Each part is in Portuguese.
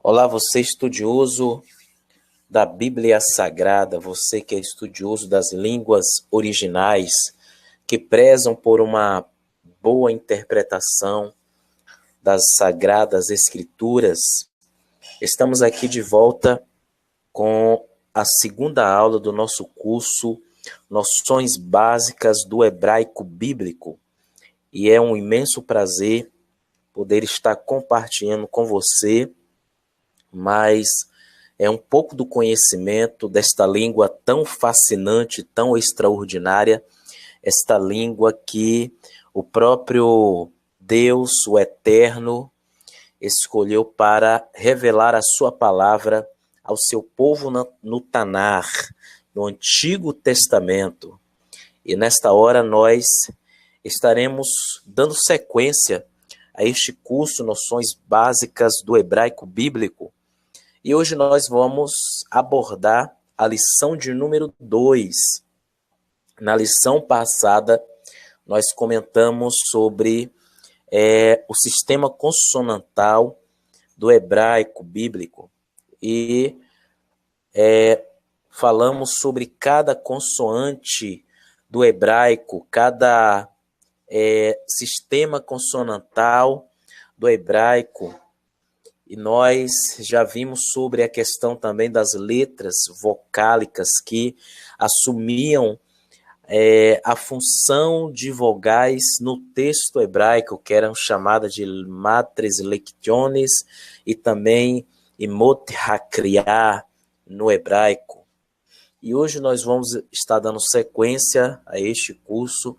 Olá, você estudioso da Bíblia Sagrada, você que é estudioso das línguas originais, que prezam por uma boa interpretação das Sagradas Escrituras. Estamos aqui de volta com a segunda aula do nosso curso Noções Básicas do Hebraico Bíblico. E é um imenso prazer poder estar compartilhando com você mais um pouco do conhecimento desta língua tão fascinante, tão extraordinária, esta língua que o próprio Deus, o Eterno, escolheu para revelar a sua palavra ao seu povo no Tanar, no Antigo Testamento. E nesta hora nós estaremos dando sequência a este curso Noções Básicas do Hebraico Bíblico. E hoje nós vamos abordar a lição de número 2. Na lição passada, nós comentamos sobre o sistema consonantal do hebraico bíblico. E falamos sobre cada consoante do hebraico, cada sistema consonantal do hebraico. E nós já vimos sobre a questão também das letras vocálicas que assumiam a função de vogais no texto hebraico, que eram chamadas de matres lectiones e também imot hakriah no hebraico. E hoje nós vamos estar dando sequência a este curso,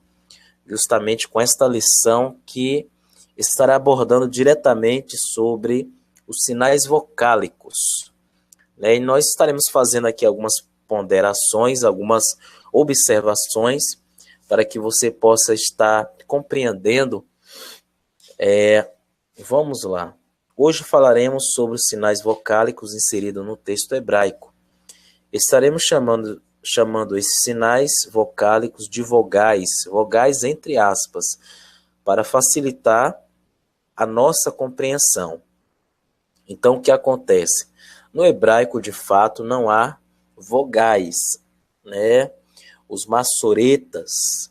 justamente com esta lição que estará abordando diretamente sobre os sinais vocálicos. E nós estaremos fazendo aqui algumas ponderações, algumas observações, para que você possa estar compreendendo. Vamos lá. Hoje falaremos sobre os sinais vocálicos inseridos no texto hebraico. Estaremos chamando esses sinais vocálicos de vogais entre aspas, para facilitar a nossa compreensão. Então, o que acontece? No hebraico, de fato, não há vogais, né? Os massoretas,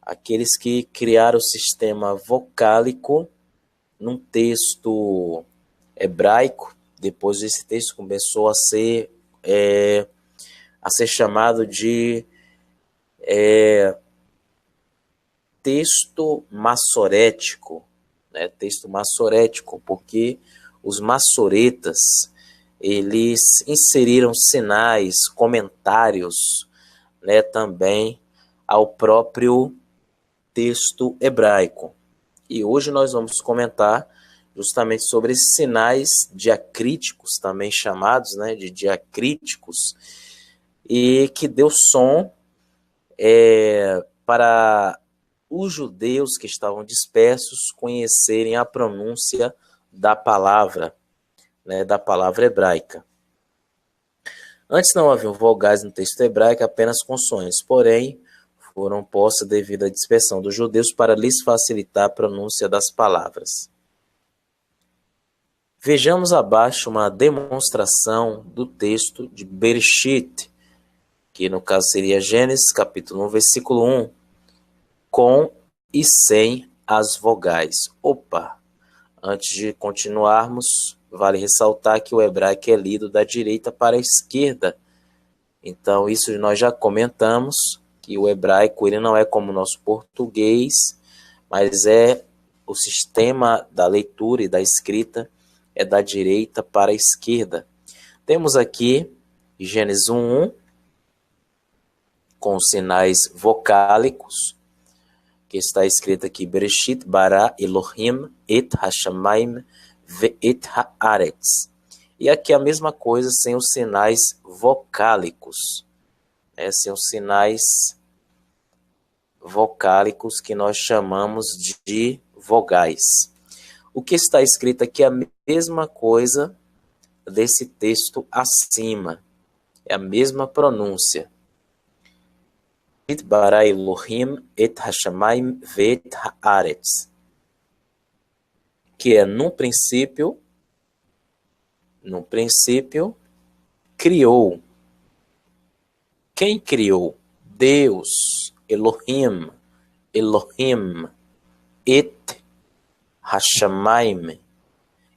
aqueles que criaram o sistema vocálico num texto hebraico, depois esse texto começou a ser chamado de texto massorético, né? Texto massorético, porque os massoretas, eles inseriram sinais, comentários, né, também ao próprio texto hebraico. E hoje nós vamos comentar justamente sobre esses sinais diacríticos, também chamados, né, de diacríticos, e que deu som para os judeus que estavam dispersos conhecerem a pronúncia da palavra, né, da palavra hebraica. Antes não haviam vogais no texto hebraico, apenas consoantes, porém foram postas devido à dispersão dos judeus para lhes facilitar a pronúncia das palavras. Vejamos abaixo uma demonstração do texto de Bereshit, que no caso seria Gênesis, capítulo 1, versículo 1, com e sem as vogais. Antes de continuarmos, vale ressaltar que o hebraico é lido da direita para a esquerda. Então, isso nós já comentamos, que o hebraico ele não é como o nosso português, mas o sistema da leitura e da escrita é da direita para a esquerda. Temos aqui Gênesis 1:1, com os sinais vocálicos, que está escrito aqui, Bereshit bara Elohim et hashamayim ve'et haaretz. E aqui a mesma coisa sem os sinais vocálicos, sem os sinais vocálicos que nós chamamos de vogais. O que está escrito aqui é a mesma coisa desse texto acima, é a mesma pronúncia. Bara Elohim et hashamayim ve'et haaretz, que é no princípio No princípio, criou. Quem criou? Deus, Elohim, Elohim, Et, Hashamayim.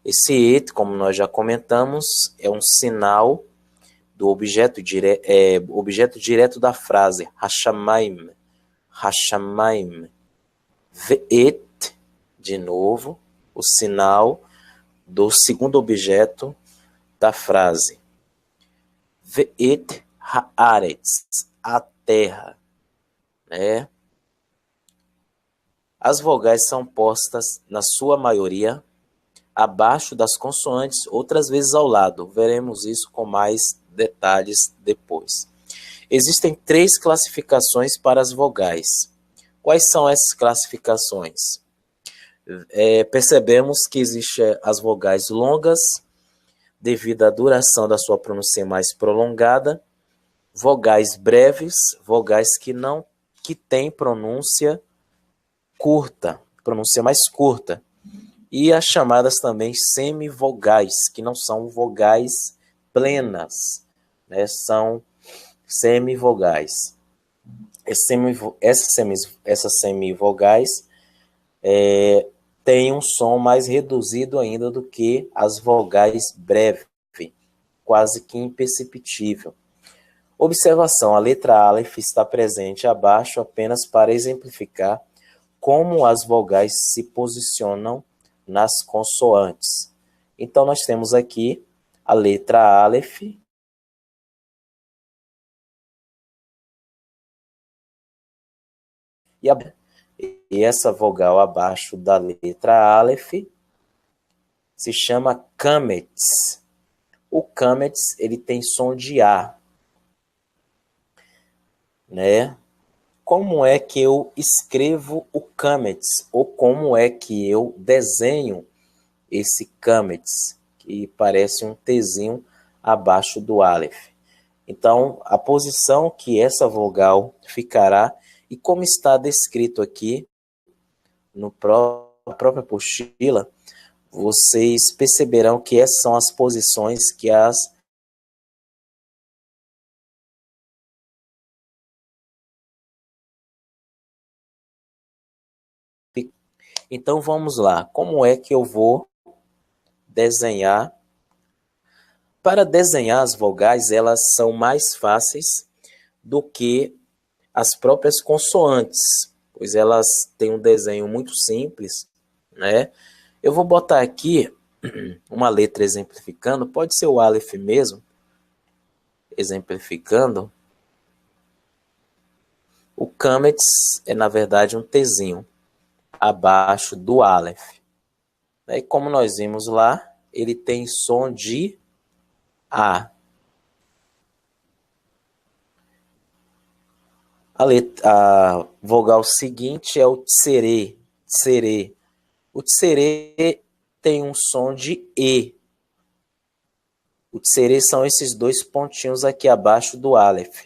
Esse Et, como nós já comentamos, é um sinal do objeto direto da frase, Hashamayim, Hashamayim. Et, de novo, o sinal do segundo objeto da frase. Ve'et haaretz, a terra, né? As vogais são postas, na sua maioria, abaixo das consoantes, outras vezes ao lado. Veremos isso com mais detalhes depois. Existem 3 classificações para as vogais. Quais são essas classificações? Percebemos que existem as vogais longas, devido à duração da sua pronúncia mais prolongada, vogais breves, vogais que têm pronúncia curta, pronúncia mais curta, e as chamadas também semivogais, que não são vogais plenas, né? São semivogais. Essas semivogais têm um som mais reduzido ainda do que as vogais breves, quase que imperceptível. Observação: a letra Aleph está presente abaixo apenas para exemplificar como as vogais se posicionam nas consoantes. Então, nós temos aqui a letra Aleph, e essa vogal abaixo da letra Aleph se chama Kametz. O Kametz, ele tem som de A, né? Como é que eu escrevo o Kametz? Ou como é que eu desenho esse Kametz, que parece um Tzinho abaixo do Aleph? Então, a posição que essa vogal ficará, e como está descrito aqui na própria apostila, vocês perceberão que essas são as posições que Então, vamos lá. Como é que eu vou desenhar? Para desenhar as vogais, elas são mais fáceis do que as próprias consoantes, pois elas têm um desenho muito simples, né? Eu vou botar aqui uma letra exemplificando, pode ser o Aleph mesmo, exemplificando. O Kametz é, na verdade, um Tzinho abaixo do Aleph. E como nós vimos lá, ele tem som de A. A vogal seguinte é o Tsere. Tsere. O Tsere tem um som de E. O Tsere são esses 2 pontinhos aqui abaixo do Aleph,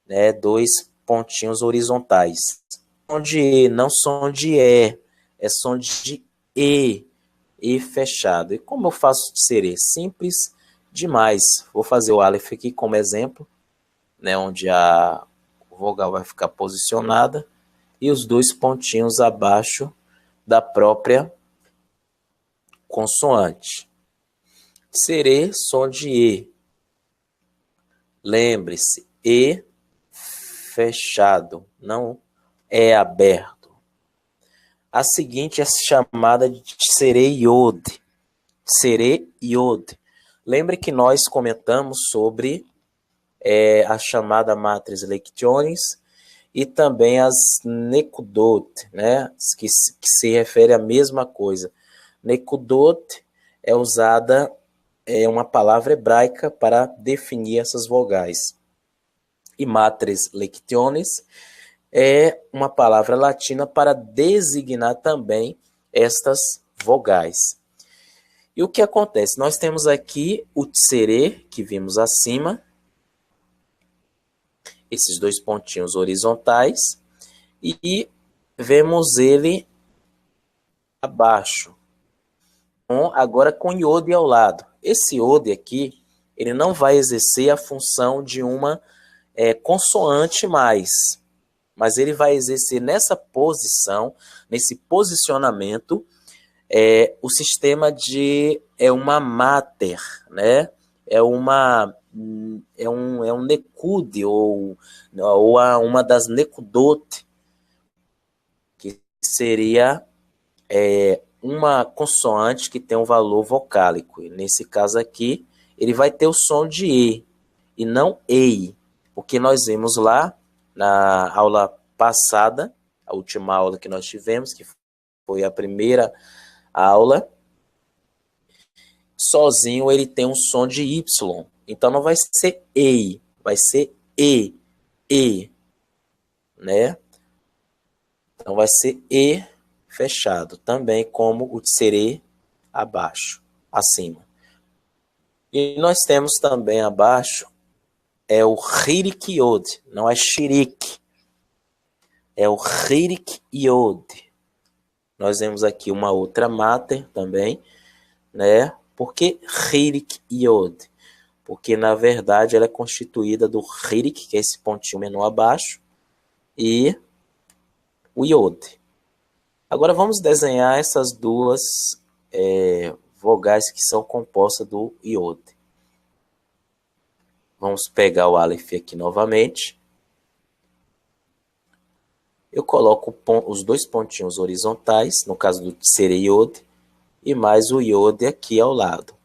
né? 2 pontinhos horizontais. Som de E, não som de E. É som de E. E fechado. E como eu faço Tsere? Simples demais. Vou fazer o Aleph aqui como exemplo, né? Onde a vogal vai ficar posicionada e os 2 pontinhos abaixo da própria consoante. Tsere, som de E. Lembre-se, E fechado, não é aberto. A seguinte é chamada de Tsere Yod. Tsere Yod. Lembre que nós comentamos sobre a chamada matriz lectionis e também as nekudot, né? que se refere à mesma coisa. Nekudot é usada, uma palavra hebraica para definir essas vogais. E matriz lectionis é uma palavra latina para designar também estas vogais. E o que acontece? Nós temos aqui o tsere, que vimos acima, esses 2 pontinhos horizontais, e vemos ele abaixo, agora com iode ao lado. esse iode aqui, ele não vai exercer a função de uma consoante mais, mas ele vai exercer nessa posição, nesse posicionamento, o sistema de uma máter, né? É um necude, ou uma das necudote, que seria uma consoante que tem um valor vocálico. E nesse caso aqui, ele vai ter o som de e não ei, porque nós vimos lá na aula passada, a última aula que nós tivemos, que foi a primeira aula, sozinho ele tem um som de Y. Então não vai ser ei, vai ser e, né? Então vai ser e fechado, também como o serê abaixo, acima. E nós temos também abaixo o hirik iod, não é shirik, é o hirik iod. Nós vemos aqui uma outra máter também, né? Por que hirik iod? Porque na verdade ela é constituída do hirik, que é esse pontinho menor abaixo, e o iod. Agora vamos desenhar essas duas vogais que são compostas do iod. Vamos pegar o aleph aqui novamente. Eu coloco os dois pontinhos horizontais, no caso do serê iod, e mais o iod aqui ao lado,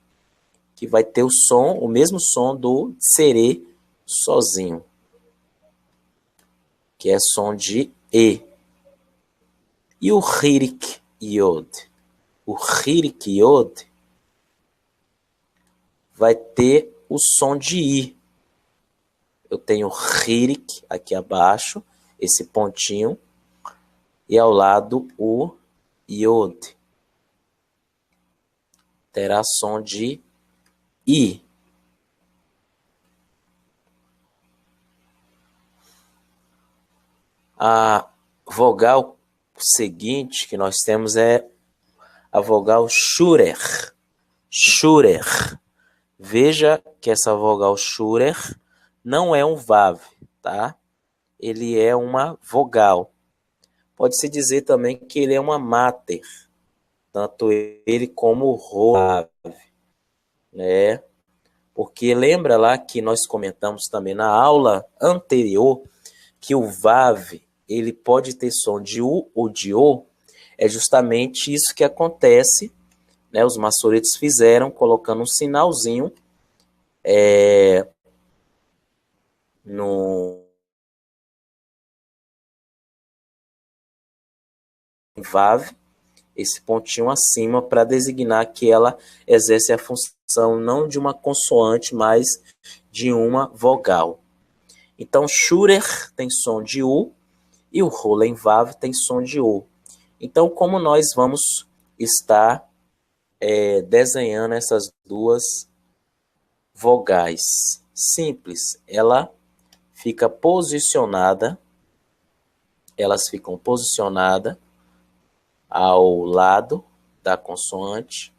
que vai ter o mesmo som do serê sozinho, que é som de e. E o hirik iod? O hirik iod vai ter o som de i. Eu tenho hirik aqui abaixo, esse pontinho, e ao lado o iod. Terá som de i. A vogal seguinte que nós temos é a vogal shurer. Shurer. Veja que essa vogal shurer não é um vav, tá? Ele é uma vogal. Pode-se dizer também que ele é uma máter, tanto ele como o vav, né? Porque lembra lá que nós comentamos também na aula anterior que o vav, ele pode ter som de u ou de o. É justamente isso que acontece, né? Os maçoretes fizeram, colocando um sinalzinho no vav, esse pontinho acima, para designar que ela exerce a função não de uma consoante, mas de uma vogal. Então, shurer tem som de u e o rolen vav tem som de o. Então, como nós vamos estar desenhando essas duas vogais? Simples, ela fica posicionada, elas ficam posicionadas ao lado da consoante,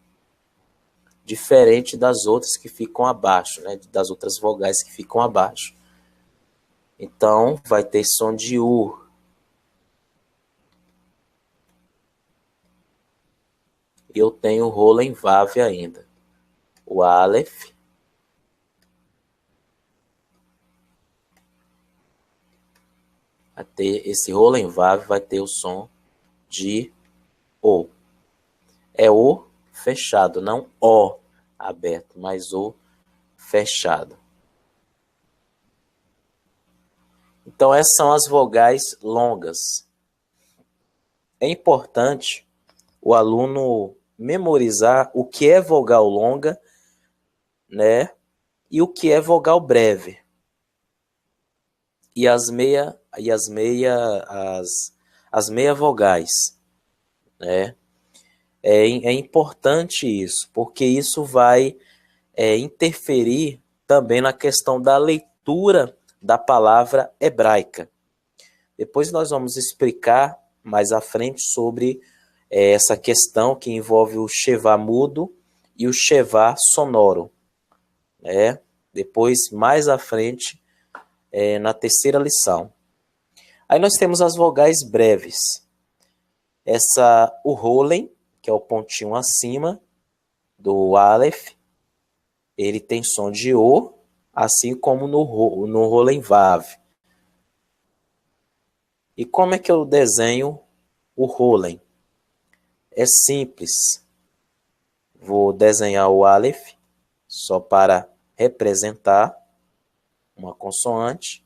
diferente das outras que ficam abaixo, né? Das outras vogais que ficam abaixo. Então, vai ter som de u. E eu tenho o rolen vav ainda. O aleph, vai ter esse rolen vav, vai ter o som de o. É o fechado, não o aberto, mas o fechado. Então, essas são as vogais longas. É importante o aluno memorizar o que é vogal longa, né? E o que é vogal breve. E as meia vogais, né? É importante isso, porque isso vai interferir também na questão da leitura da palavra hebraica. Depois nós vamos explicar mais à frente sobre essa questão que envolve o shevá mudo e o chevá sonoro, né? Depois, mais à frente, na terceira lição. Aí nós temos as vogais breves. O Rolen, que é o pontinho acima do Aleph, ele tem som de O, assim como no Rolen Vav. E como é que eu desenho o Rolen? É simples. Vou desenhar o Aleph, só para representar uma consoante,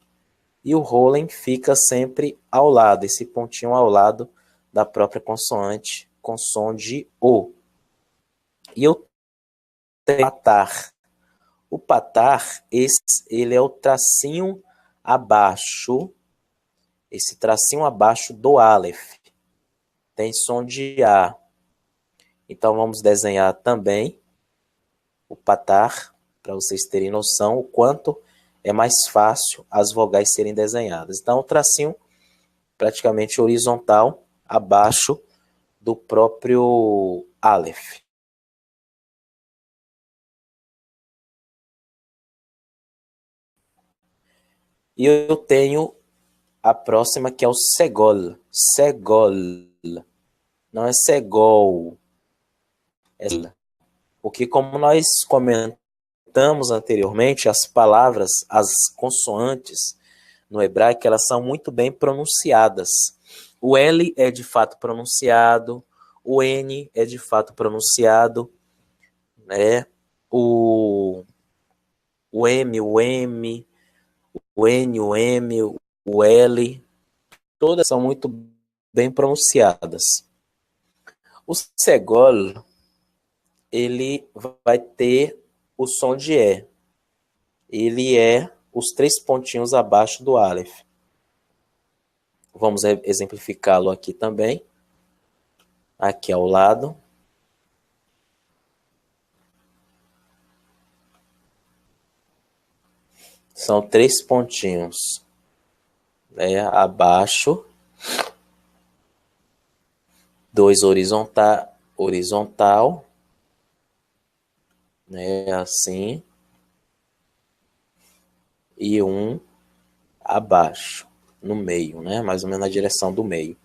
e o Rolen fica sempre ao lado, esse pontinho ao lado da própria consoante, com som de O. E eu tenho o patar. O patar, ele é o tracinho abaixo, esse tracinho abaixo do Aleph. Tem som de A. Então vamos desenhar também o patar, para vocês terem noção o quanto é mais fácil as vogais serem desenhadas. Então, o tracinho praticamente horizontal abaixo do próprio Aleph. E eu tenho a próxima, que é o Segol. Segol. Não é Segol. É, porque como nós comentamos anteriormente, as palavras, as consoantes no hebraico, elas são muito bem pronunciadas. O L é de fato pronunciado, o N é de fato pronunciado, né? O M, o M, o N, o M, o L, todas são muito bem pronunciadas. O Segol, ele vai ter o som de E. Ele é os 3 pontinhos abaixo do Aleph. Vamos exemplificá-lo aqui também. Aqui ao lado. São 3 pontinhos, né, abaixo. 2 horizontal, né, assim. E 1 abaixo, no meio, né, mais ou menos na direção do meio.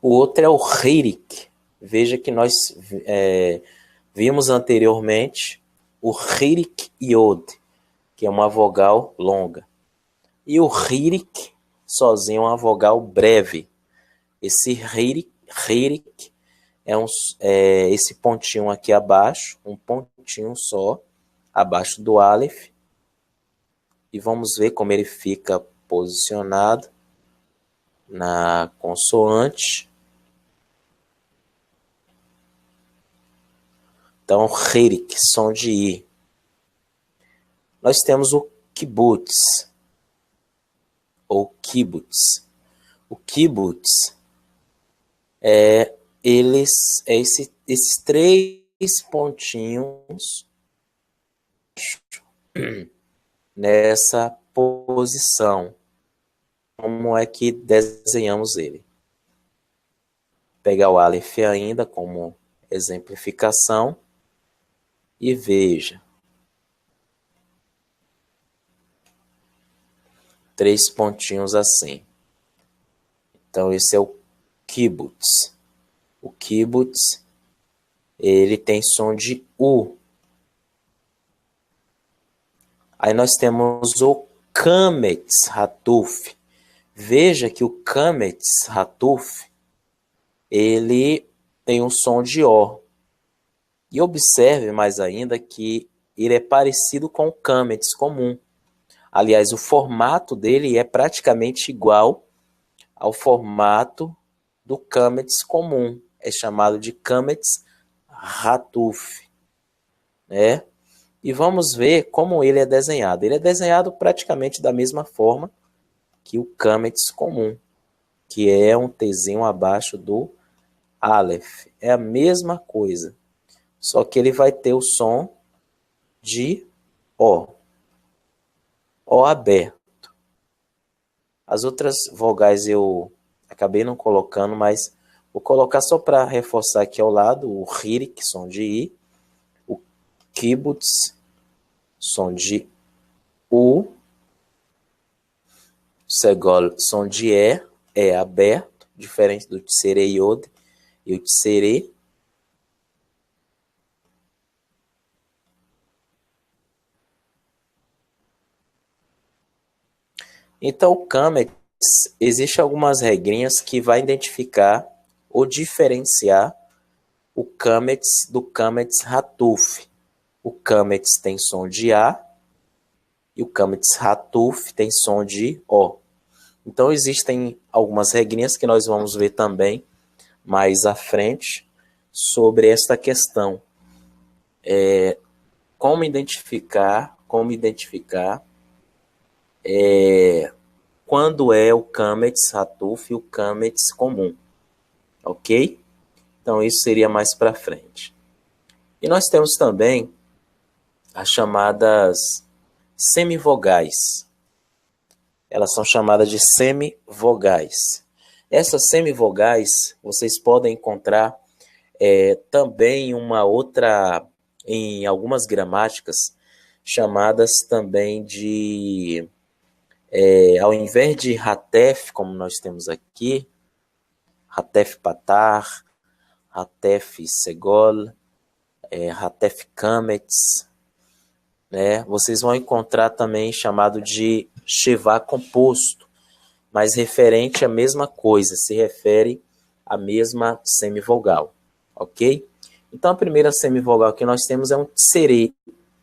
O outro é o Hirik. Veja que nós vimos anteriormente o Hirik Yod, que é uma vogal longa. E o Hirik, sozinho, é uma vogal breve. Esse Hirik é esse pontinho aqui abaixo, um pontinho só, abaixo do Aleph. E vamos ver como ele fica posicionado na consoante. Então, Hirik, som de I. Nós temos o Kibbutz, ou Kibbutz. O Kibbutz esses 3 pontinhos nessa posição. Como é que desenhamos ele? Pegar o Aleph ainda como exemplificação e veja. 3 pontinhos assim. Então esse é o Kibbutz. O Kibbutz, ele tem som de U. Aí nós temos o Kametz Hatuf. Veja que o Kametz Hatuf, ele tem um som de O. E observe mais ainda que ele é parecido com o Kametz comum. Aliás, o formato dele é praticamente igual ao formato do Kametz comum. É chamado de Kametz Hatuf, né? E vamos ver como ele é desenhado. Ele é desenhado praticamente da mesma forma que o Kametz comum, que é um Tzinho abaixo do Aleph. É a mesma coisa, só que ele vai ter o som de O. O aberto. As outras vogais eu acabei não colocando, mas Vou colocar só para reforçar aqui ao lado o Hirik, som de I, o Kibbutz, som de U, Segol, som de E aberto, diferente do Tsere Yod e o Tsere. Então, o Kametz, existe algumas regrinhas que vai identificar ou diferenciar o Kametz do Kametz Hatuf. O Kametz tem som de A e o Kametz Hatuf tem som de O. Então, existem algumas regrinhas que nós vamos ver também mais à frente sobre esta questão. Como identificar quando é o Kametz Hatuf e o Kametz comum, ok? Então, isso seria mais para frente. E nós temos também as chamadas semivogais. Elas são chamadas de semivogais. Essas semivogais, vocês podem encontrar também uma outra, em algumas gramáticas, chamadas também de, ao invés de Hatef, como nós temos aqui, Hatef Patar, Hatef Segol, Hatef Kametz, né? Vocês vão encontrar também chamado de Shevá composto, mas referente à mesma coisa, se refere à mesma semivogal, ok? Então a primeira semivogal que nós temos é um tsere,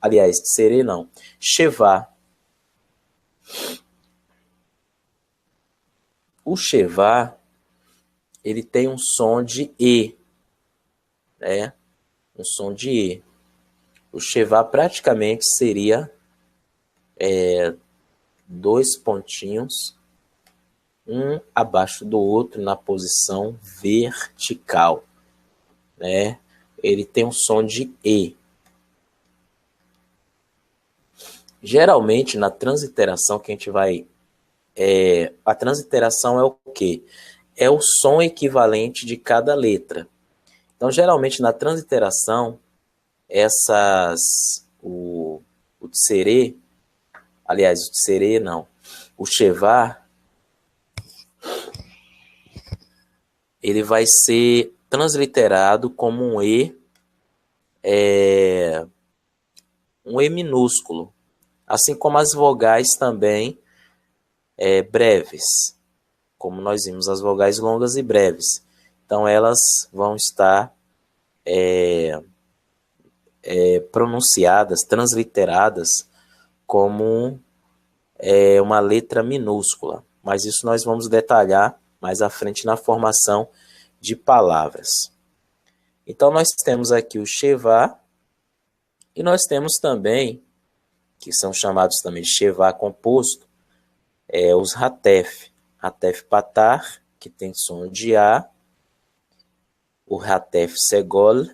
aliás, tsere não, Shevá. O Shevá, ele tem um som de E, né? Um som de E. O Shevá praticamente seria dois pontinhos, um abaixo do outro na posição vertical, né? Ele tem um som de E. Geralmente, na transliteração, que a gente vai... a transliteração é o quê? É o som equivalente de cada letra. Então, geralmente, na transliteração, o tsere, aliás, o tsere não, o Shevá, ele vai ser transliterado como um E minúsculo, assim como as vogais também breves, como nós vimos, as vogais longas e breves. Então, elas vão estar pronunciadas, transliteradas como uma letra minúscula. Mas isso nós vamos detalhar mais à frente na formação de palavras. Então, nós temos aqui o Shevá e nós temos também, que são chamados também de Shevá composto, os Hatef. Hatef Patar, que tem som de A, o Hatef Segol,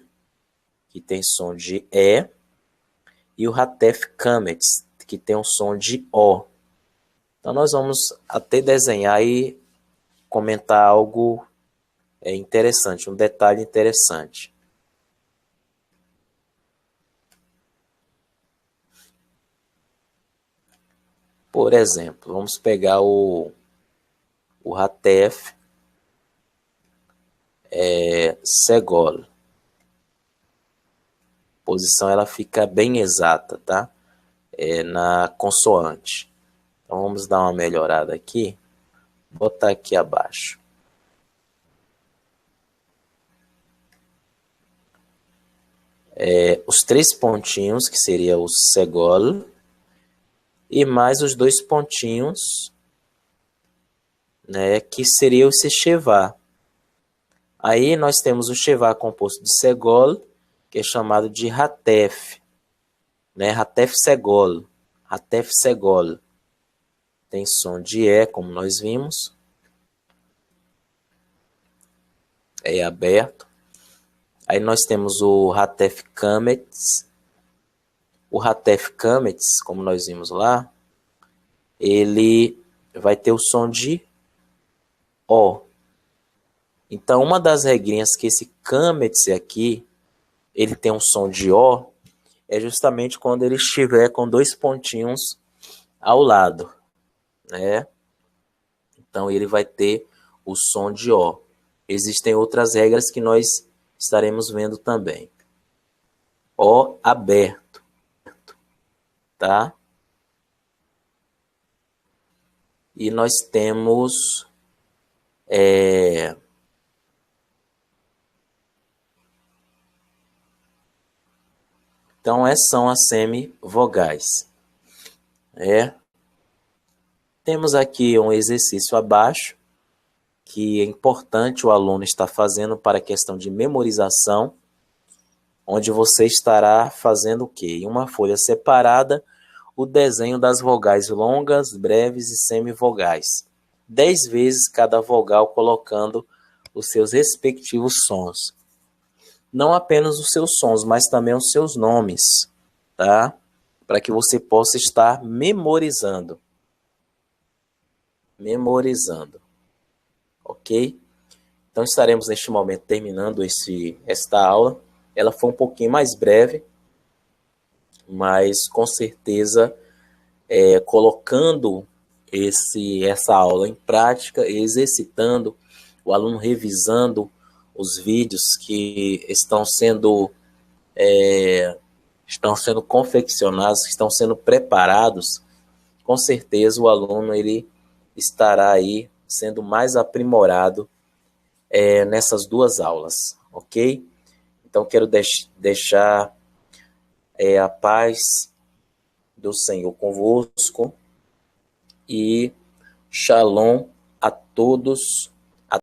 que tem som de E o Hatef Kametz, que tem um som de O. Então, nós vamos até desenhar e comentar algo interessante, um detalhe interessante. Por exemplo, vamos pegar o Hatef Segol. A posição ela fica bem exata, tá? Na consoante. Então, vamos dar uma melhorada aqui. Botar aqui abaixo. Os três pontinhos, que seria o Segol, e mais os dois pontinhos, né, que seria o Shevá. Aí nós temos o Shevá composto de Segol, que é chamado de Hatef, né, Hatef Segol, Hatef Segol. Tem som de E, como nós vimos. É aberto. Aí nós temos o Hatef Kametz. O Hatef Kametz, como nós vimos lá, ele vai ter o som de O. Então, uma das regrinhas que esse Kametz aqui, ele tem um som de O, é justamente quando ele estiver com dois pontinhos ao lado, né? Então, ele vai ter o som de O. Existem outras regras que nós estaremos vendo também. O aberto, tá? E nós temos então essas são as semivogais. Temos aqui um exercício abaixo que é importante o aluno estar fazendo para a questão de memorização, onde você estará fazendo o quê? Em uma folha separada, o desenho das vogais longas, breves e semivogais. 10 vezes cada vogal colocando os seus respectivos sons. Não apenas os seus sons, mas também os seus nomes, tá? Para que você possa estar memorizando. Ok? Então estaremos neste momento terminando esta aula. Ela foi um pouquinho mais breve, mas com certeza colocando essa aula em prática, exercitando, o aluno revisando os vídeos que estão sendo confeccionados, estão sendo preparados, com certeza o aluno ele estará aí sendo mais aprimorado nessas duas aulas, ok? Então quero deixar a paz do Senhor convosco e shalom a todos